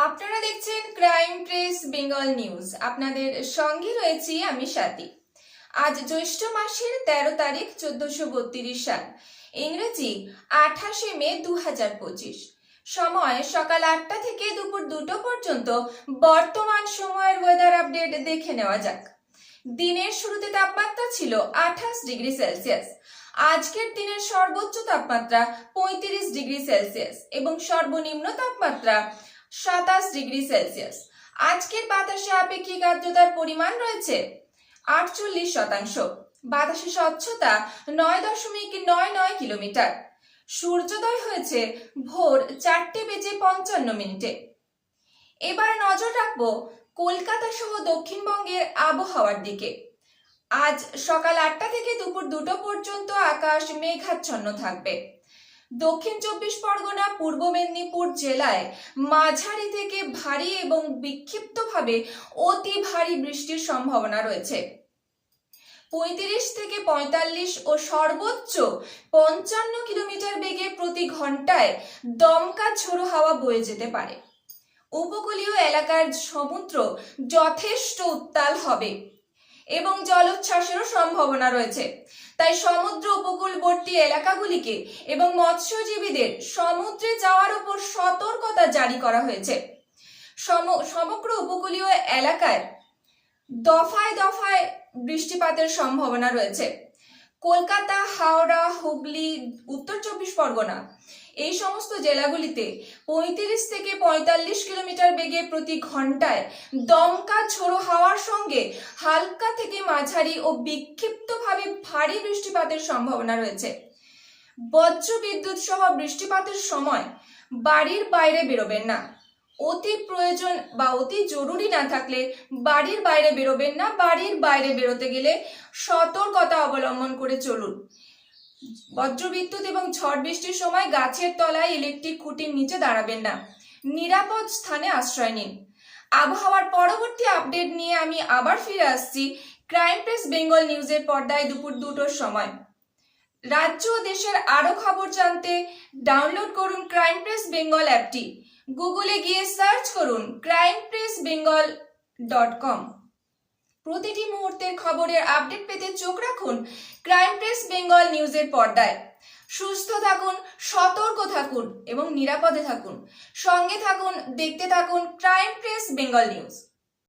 আপনারা দেখছেন crime press Bengal news. আপনাদের সঙ্গে রয়েছি আমি স্বাতী। আজ জ্যৈষ্ঠ মাসের 13 তারিখ 1432 সাল, ইংরেজি 28 মে 2025। সময় সকাল 8টা থেকে দুপুর 2টো পর্যন্ত বর্তমান সময়ের ওয়েদার আপডেট দেখে নেওয়া যাক। দিনের শুরুতে তাপমাত্রা ছিল 28 ডিগ্রি সেলসিয়াস। আজকের দিনের সর্বোচ্চ তাপমাত্রা 35 ডিগ্রি সেলসিয়াস এবং সর্বনিম্ন তাপমাত্রা 27 ডিগ্রি সেলসিয়াস। আজকের বাতাসে আপেক্ষিক আর্দ্রতার পরিমাণ রয়েছে 48%। বাতাসে স্বচ্ছতা 9.99 কিলোমিটার। সূর্যোদয় হয়েছে ভোর 4:55 এবার নজর রাখবো কলকাতা সহ দক্ষিণবঙ্গের আবহাওয়ার দিকে। আজ সকাল 8টা থেকে দুপুর 2টো পর্যন্ত আকাশ মেঘাচ্ছন্ন থাকবে। দক্ষিণ 24 পরগনা, পূর্ব মেদিনীপুর জেলায় মাঝারি থেকে ভারী এবং বিক্ষিপ্তভাবে অতি ভারী বৃষ্টির সম্ভাবনা রয়েছে। 35 থেকে 45 ও সর্বোচ্চ 55 কিলোমিটার বেগে প্রতি ঘন্টায় দমকা ঝোড়ো হাওয়া বয়ে যেতে পারে। উপকূলীয় এলাকার সমুদ্র যথেষ্ট উত্তাল হবে এবং জলোচ্ছ্বাসেরও সম্ভাবনা রয়েছে। তাই সমুদ্র উপকূলবর্তী এলাকাগুলিকে এবং মৎস্যজীবীদের সমুদ্রে যাওয়ার উপর সতর্কতা জারি করা হয়েছে। সমগ্র উপকূলীয় এলাকায় দফায় দফায় বৃষ্টিপাতের সম্ভাবনা রয়েছে। কলকাতা, হাওড়া, হুগলি, উত্তর 24 পরগনা এই সমস্ত জেলাগুলিতে 35 থেকে 45 কিলোমিটার বেগে প্রতি ঘন্টায় দমকা ঝোড়ো হাওয়ার সঙ্গে হালকা থেকে মাঝারি ও বিক্ষিপ্তভাবে ভারী বৃষ্টিপাতের সম্ভাবনা রয়েছে। বজ্র বিদ্যুৎ সহ বৃষ্টিপাতের সময় বাড়ির বাইরে বেরোবেন না। অতি প্রয়োজন বা অতি জরুরি না থাকলে বাড়ির বাইরে বেরোবেন না। বাড়ির বাইরে বেরোতে গেলে সতর্কতা অবলম্বন করে চলুন। বজ্রবিদ্যুৎ এবং ঝড় বৃষ্টির সময় গাছের তলায়, ইলেকট্রিক খুঁটির নিচে দাঁড়াবেন না। নিরাপদ স্থানে আশ্রয় নিন। আবহাওয়ার পরবর্তী আপডেট নিয়ে আমি আবার ফিরে আসছি ক্রাইম প্রেস বেঙ্গল নিউজের পর্দায় দুপুর 2টোর সময়। রাজ্য ও দেশের আরো খবর জানতে ডাউনলোড করুন ক্রাইম প্রেস বেঙ্গল অ্যাপটি। গুগলে গিয়ে সার্চ করুন crimepressbengal.com। প্রতিটি মুহূর্তের খবরের আপডেট পেতে চোখ রাখুন ক্রাইম প্রেস বেঙ্গল নিউজের পর্দায়। সুস্থ থাকুন, সতর্ক থাকুন এবং নিরাপদে থাকুন। সঙ্গে থাকুন, দেখতে থাকুন ক্রাইম প্রেস বেঙ্গল নিউজ।